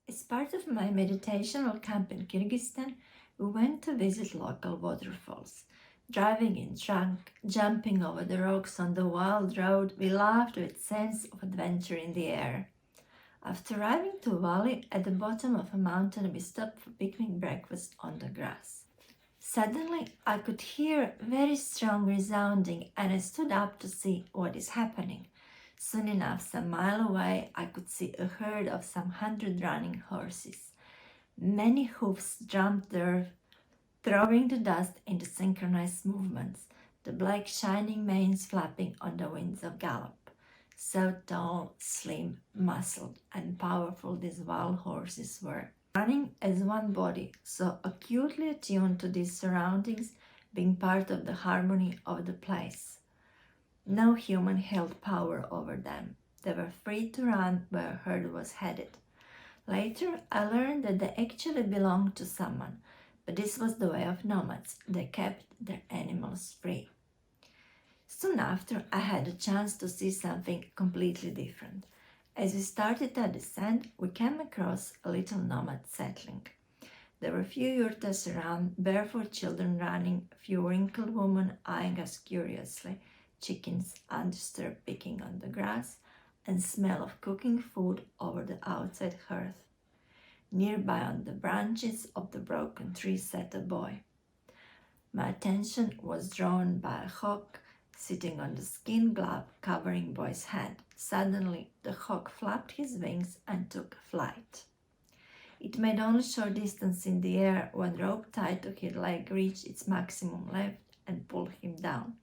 As part of my meditational camp in Kyrgyzstan, we went to visit local waterfalls. Driving in trunk, jumping over the rocks on the wild road, we laughed with sense of adventure in the air. After arriving to a valley at the bottom of a mountain, we stopped for picnic breakfast on the grass. Suddenly, I could hear very strong resounding, and I stood up to see what is happening. Soon enough, some mile away, I could see a herd of some 100 running horses. Many hoofs jumped the earth, throwing the dust into synchronized movements, the black shining manes flapping on the winds of gallop. So tall, slim, muscled, and powerful these wild horses were, running as one body, so acutely attuned to these surroundings, being part of the harmony of the place. No human held power over them. They were free to run where a herd was headed. Later, I learned that they actually belonged to someone, but this was the way of nomads. They kept their animals free. Soon after, I had a chance to see something completely different. As we started our descent, we came across a little nomad settling. There were few yurtas around, barefoot children running, few wrinkled women eyeing us curiously, chickens undisturbed picking on the grass, and smell of cooking food over the outside hearth. Nearby on the branches of the broken tree sat a boy. My attention was drawn by a hawk sitting on the skin glove covering boy's head. Suddenly, the hawk flapped his wings and took flight. It made only short distance in the air when rope tied to his leg reached its maximum length and pulled him down.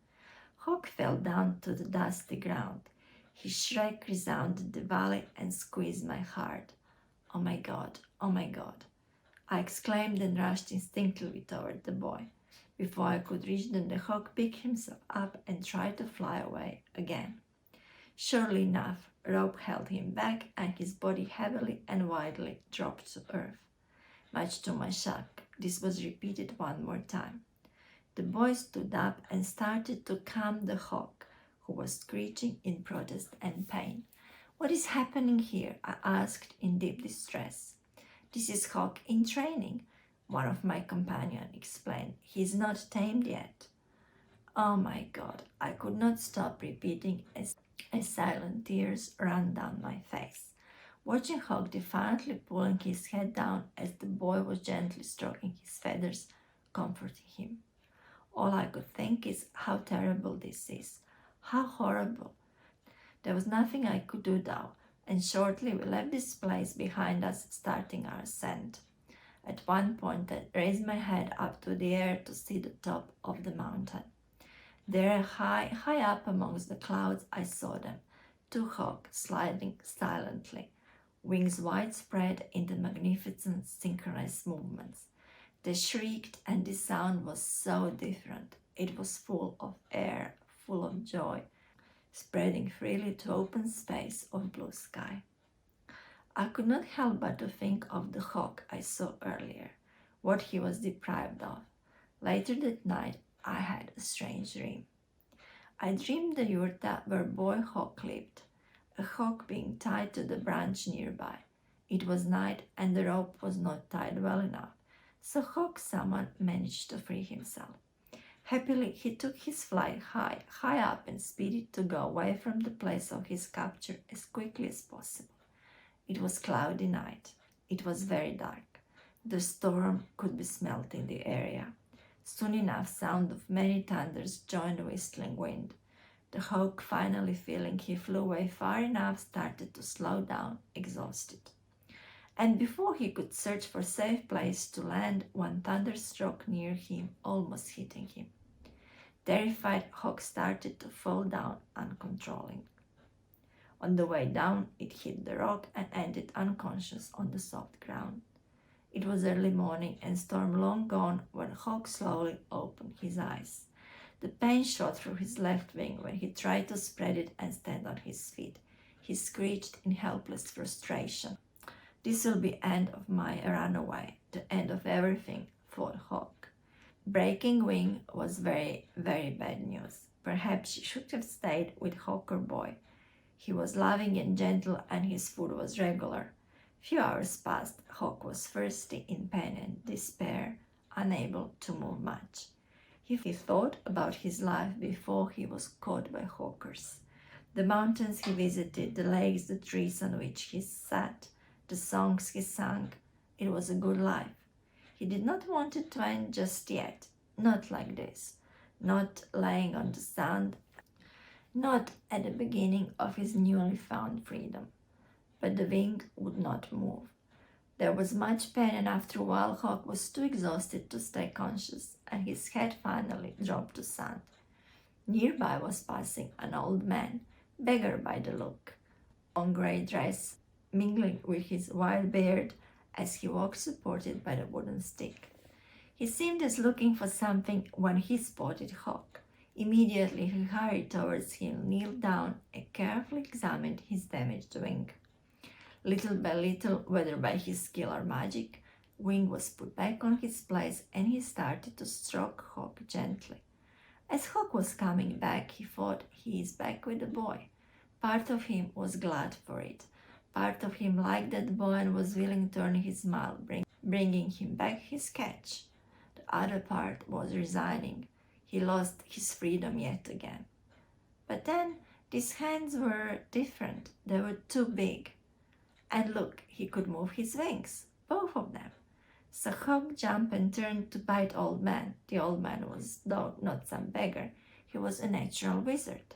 Hawk fell down to the dusty ground. His shriek resounded the valley and squeezed my heart. Oh my God, oh my God, I exclaimed and rushed instinctively toward the boy. Before I could reach them, the hawk picked himself up and tried to fly away again. Surely enough, a rope held him back and his body heavily and widely dropped to earth. Much to my shock, this was repeated one more time. The boy stood up and started to calm the hawk, who was screeching in protest and pain. What is happening here? I asked in deep distress. This is Hawk in training, one of my companions explained. He is not tamed yet. Oh my God, I could not stop repeating as silent tears ran down my face. Watching Hawk defiantly pulling his head down as the boy was gently stroking his feathers, comforting him. All I could think is how terrible this is. How horrible. There was nothing I could do though, and shortly we left this place behind us, starting our ascent. At one point I raised my head up to the air to see the top of the mountain. There, high up amongst the clouds, I saw them, two hawks sliding silently, wings widespread in the magnificent synchronized movements. They shrieked, and the sound was so different. It was full of air, full of joy, spreading freely to open space of blue sky. I could not help but to think of the hawk I saw earlier, what he was deprived of. Later that night, I had a strange dream. I dreamed the yurta where boy hawk lived, a hawk being tied to the branch nearby. It was night and the rope was not tied well enough, so hawk someone managed to free himself. Happily, he took his flight high up and speeded to go away from the place of his capture as quickly as possible. It was cloudy night. It was very dark. The storm could be smelt in the area. Soon enough, sound of many thunders joined the whistling wind. The hawk, finally feeling he flew away far enough, started to slow down, exhausted. And before he could search for a safe place to land, one thunder struck near him, almost hitting him. Terrified, Hawk started to fall down uncontrollably. On the way down, it hit the rock and ended unconscious on the soft ground. It was early morning and storm long gone when Hawk slowly opened his eyes. The pain shot through his left wing when he tried to spread it and stand on his feet. He screeched in helpless frustration. This will be end of my runaway, the end of everything, thought Hawk. Breaking wing was very, very bad news. Perhaps she should have stayed with Hawker Boy. He was loving and gentle and his food was regular. Few hours passed. Hawk was thirsty, in pain and despair, unable to move much. He thought about his life before he was caught by hawkers. The mountains he visited, the lakes, the trees on which he sat, the songs he sang. It was a good life. He did not want it to end just yet. Not like this. Not lying on the sand. Not at the beginning of his newly found freedom. But the wing would not move. There was much pain, and after a while Hawk was too exhausted to stay conscious, and his head finally dropped to sand. Nearby was passing an old man, beggar by the look, long grey dress mingling with his white beard as he walked supported by the wooden stick. He seemed as looking for something when he spotted Hawk. Immediately he hurried towards him, kneeled down, and carefully examined his damaged wing. Little by little, whether by his skill or magic, wing was put back on his place, and he started to stroke Hawk gently. As Hawk was coming back, he thought, he is back with the boy. Part of him was glad for it. Part of him liked that boy and was willing to earn his smile, bringing him back his catch. The other part was resigning. He lost his freedom yet again. But then these hands were different. They were too big. And look, he could move his wings, both of them. So Hawk jumped and turned to bite Old Man. The old man was, though not some beggar, he was a natural wizard.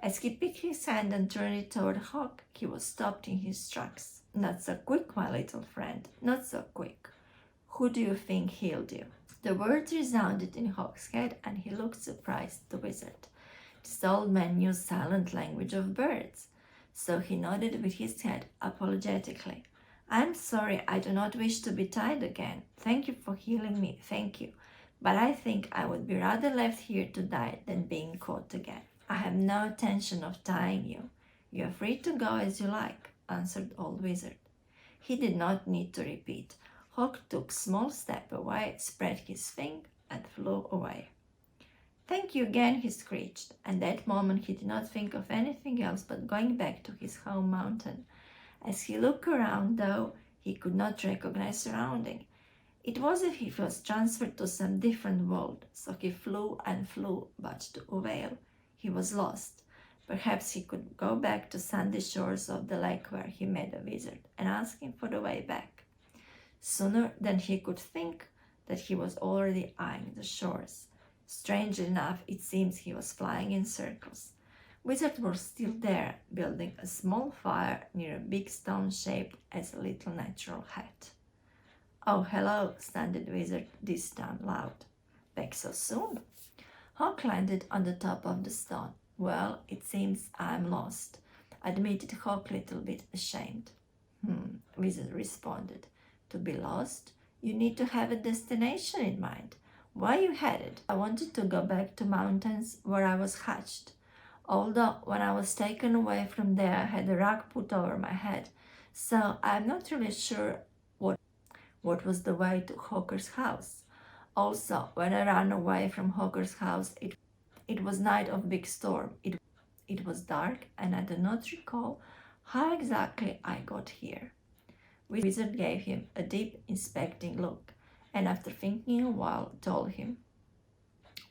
As he picked his hand and turned it toward Hawk, he was stopped in his tracks. Not so quick, my little friend, not so quick. Who do you think healed you? The words resounded in Hawk's head, and he looked surprised, the wizard. This old man knew silent language of birds. So he nodded with his head apologetically. I am sorry, I do not wish to be tied again. Thank you for healing me, thank you. But I think I would be rather left here to die than being caught again. I have no intention of tying you. You are free to go as you like, answered old wizard. He did not need to repeat. Hawk took a small step away, spread his wing, and flew away. Thank you again, he screeched, and that moment he did not think of anything else but going back to his home mountain. As he looked around, though, he could not recognize surrounding. It was as if he was transferred to some different world, so he flew and flew, but to no avail. He was lost. Perhaps he could go back to sandy shores of the lake where he met a wizard and ask him for the way back. Sooner than he could think that he was already eyeing the shores. Strangely enough, it seems he was flying in circles. Wizard was still there, building a small fire near a big stone shaped as a little natural hat. Oh, hello, sounded Wizard, this time loud. Back so soon? Hawk landed on the top of the stone. Well, it seems I'm lost, admitted Hawk, a little bit ashamed. Wizard responded. To be lost, you need to have a destination in mind. Where you headed? I wanted to go back to mountains where I was hatched. Although when I was taken away from there, I had a rug put over my head, so I'm not really sure what was the way to Hawker's house. Also, when I ran away from Hawker's house, it was night of big storm. It was dark, and I do not recall how exactly I got here. Wizard gave him a deep, inspecting look, and after thinking a while, told him,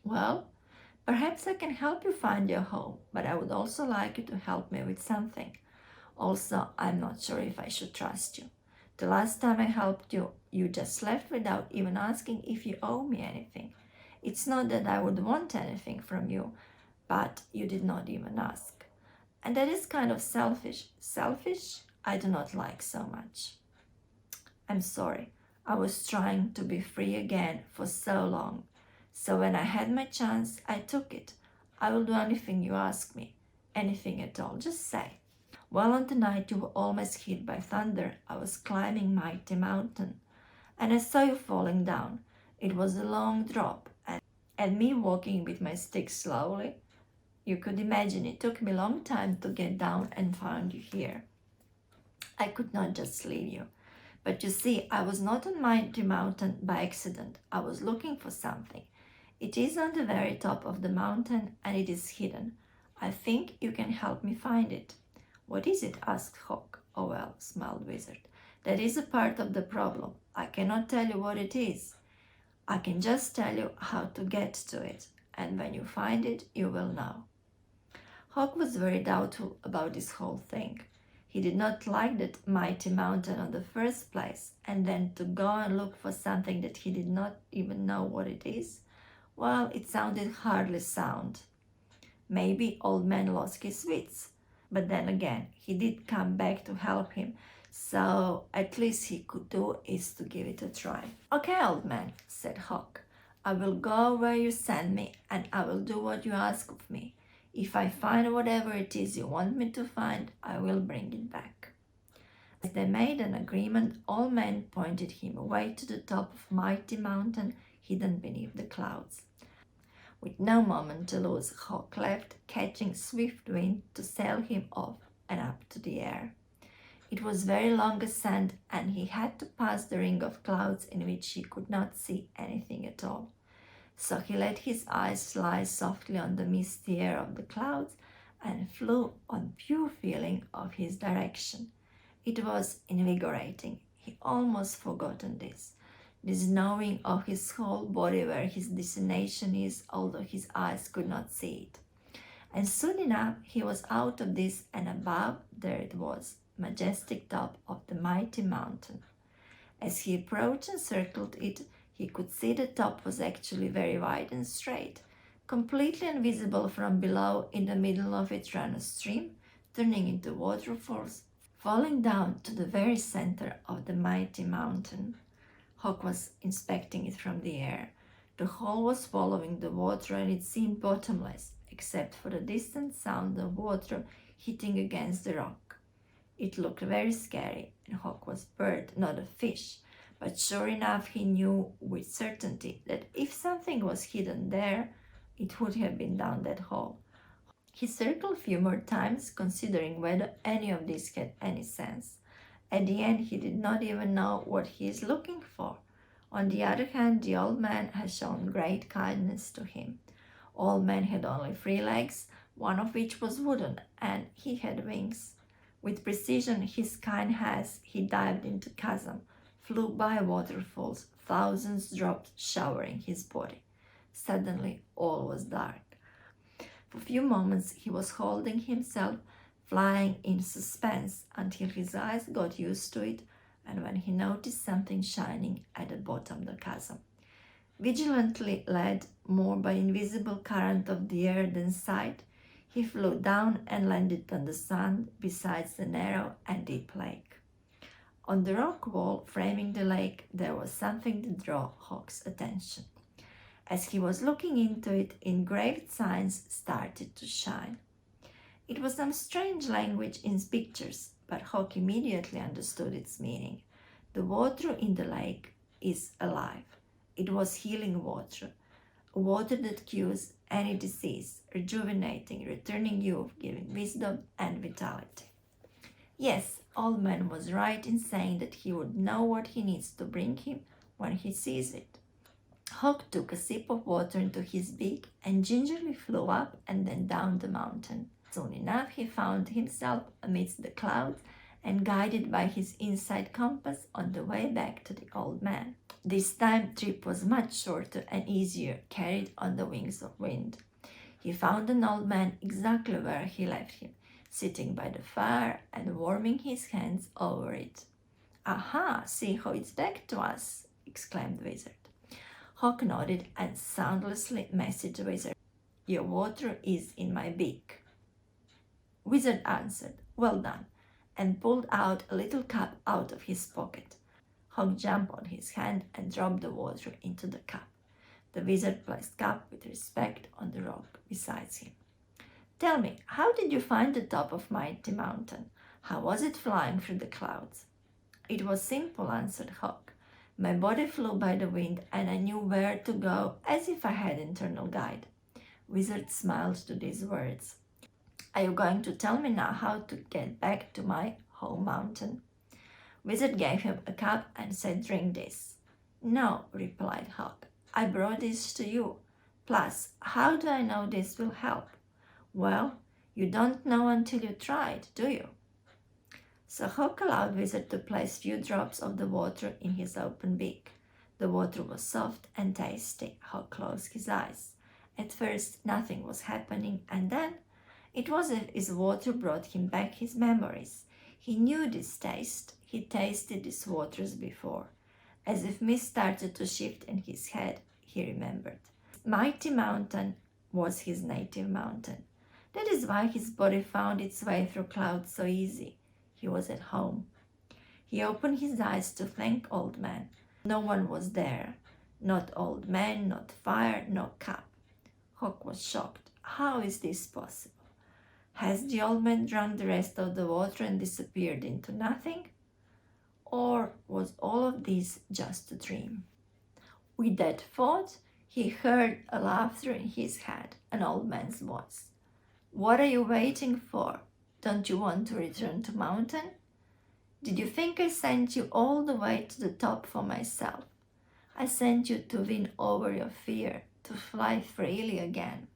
well, perhaps I can help you find your home, but I would also like you to help me with something. Also, I'm not sure if I should trust you. The last time I helped you, you just left without even asking if you owe me anything. It's not that I would want anything from you, but you did not even ask. And that is kind of selfish. Selfish? I do not like so much. I'm sorry. I was trying to be free again for so long. So when I had my chance, I took it. I will do anything you ask me. Anything at all. Just say. Well, on the night you were almost hit by thunder, I was climbing Mighty Mountain, and I saw you falling down. It was a long drop, and me walking with my stick slowly. You could imagine it took me a long time to get down and find you here. I could not just leave you. But you see, I was not on Mighty Mountain by accident. I was looking for something. It is on the very top of the mountain, and it is hidden. I think you can help me find it. What is it? Asked Hawk. Oh well, smiled Wizard. That is a part of the problem. I cannot tell you what it is. I can just tell you how to get to it, and when you find it, you will know. Hawk was very doubtful about this whole thing. He did not like that mighty mountain in the first place, and then to go and look for something that he did not even know what it is. Well, it sounded hardly sound. Maybe old man lost his wits. But then again, he did come back to help him, so at least he could do is to give it a try. Okay, old man, said Hawk. I will go where you send me, and I will do what you ask of me. If I find whatever it is you want me to find, I will bring it back. As they made an agreement, Old Man pointed him away to the top of a mighty mountain hidden beneath the clouds. With no moment to lose, Hawk left, catching swift wind to sail him off and up to the air. It was very long ascent, and he had to pass the ring of clouds in which he could not see anything at all. So he let his eyes lie softly on the misty air of the clouds and flew on pure feeling of his direction. It was invigorating. He almost forgotten this knowing of his whole body where his destination is, although his eyes could not see it. And soon enough he was out of this, and above there it was, majestic top of the mighty mountain. As he approached and circled it, he could see the top was actually very wide and straight. Completely invisible from below, in the middle of it ran a stream, turning into waterfalls, falling down to the very center of the mighty mountain. Hawk was inspecting it from the air. The hole was following the water, and it seemed bottomless, except for the distant sound of water hitting against the rock. It looked very scary, and Hawk was a bird, not a fish. But sure enough, he knew with certainty that if something was hidden there, it would have been down that hole. He circled a few more times, considering whether any of this had any sense. At the end, he did not even know what he is looking for. On the other hand, the old man had shown great kindness to him. Old man had only 3 legs, one of which was wooden, and he had wings. With precision his kind has, he dived into chasm, flew by waterfalls, thousands dropped, showering his body. Suddenly all was dark. For a few moments he was holding himself, flying in suspense, until his eyes got used to it, and when he noticed something shining at the bottom of the chasm. Vigilantly led more by invisible current of the air than sight, he flew down and landed on the sand beside the narrow and deep lake. On the rock wall framing the lake there was something to draw Hawk's attention. As he was looking into it, engraved signs started to shine. It was some strange language in pictures, but Hawk immediately understood its meaning. The water in the lake is alive. It was healing water, water that cures any disease, rejuvenating, returning youth, giving wisdom and vitality. Yes, Old Man was right in saying that he would know what he needs to bring him when he sees it. Hawk took a sip of water into his beak and gingerly flew up and then down the mountain. Soon enough he found himself amidst the clouds and guided by his inside compass on the way back to the old man. This time trip was much shorter and easier, carried on the wings of wind. He found an old man exactly where he left him, sitting by the fire and warming his hands over it. "Aha, see how it's back to us," exclaimed the wizard. Hawk nodded and soundlessly messaged the wizard, "Your water is in my beak." Wizard answered, "Well done," and pulled out a little cup out of his pocket. Hawk jumped on his hand and dropped the water into the cup. The wizard placed cup with respect on the rock beside him. "Tell me, how did you find the top of Mighty Mountain? How was it flying through the clouds?" "It was simple," answered Hawk. "My body flew by the wind, and I knew where to go as if I had an internal guide." Wizard smiled to these words. "Are you going to tell me now how to get back to my home mountain?" Wizard gave him a cup and said, "Drink this." "No," replied Hawk. "I brought this to you. Plus, how do I know this will help?" "Well, you don't know until you try it, do you?" So Hawk allowed Wizard to place few drops of the water in his open beak. The water was soft and tasty. Hawk closed his eyes. At first nothing was happening, and then it was as if his water brought him back his memories. He knew this taste. He tasted these waters before. As if mist started to shift in his head, he remembered. Mighty Mountain was his native mountain. That is why his body found its way through clouds so easy. He was at home. He opened his eyes to thank Old Man. No one was there. Not Old Man, not fire, no cup. Hawk was shocked. How is this possible? Has the old man drunk the rest of the water and disappeared into nothing? Or was all of this just a dream? With that thought, he heard a laughter in his head, an old man's voice. What are you waiting for? Don't you want to return to mountain? Did you think I sent you all the way to the top for myself? I sent you to win over your fear, to fly freely again.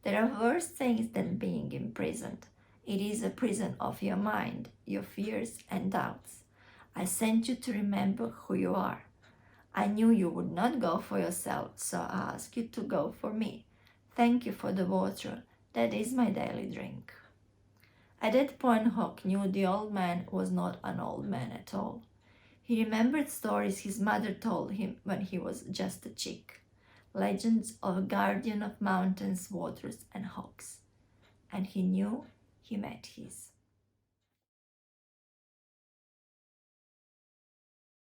There are worse things than being imprisoned. It is a prison of your mind, your fears and doubts. I sent you to remember who you are. I knew you would not go for yourself, so I asked you to go for me. Thank you for the water. That is my daily drink. At that point, Hawk knew the old man was not an old man at all. He remembered stories his mother told him when he was just a chick. Legends of a guardian of mountains, waters, and hawks. And he knew he met his.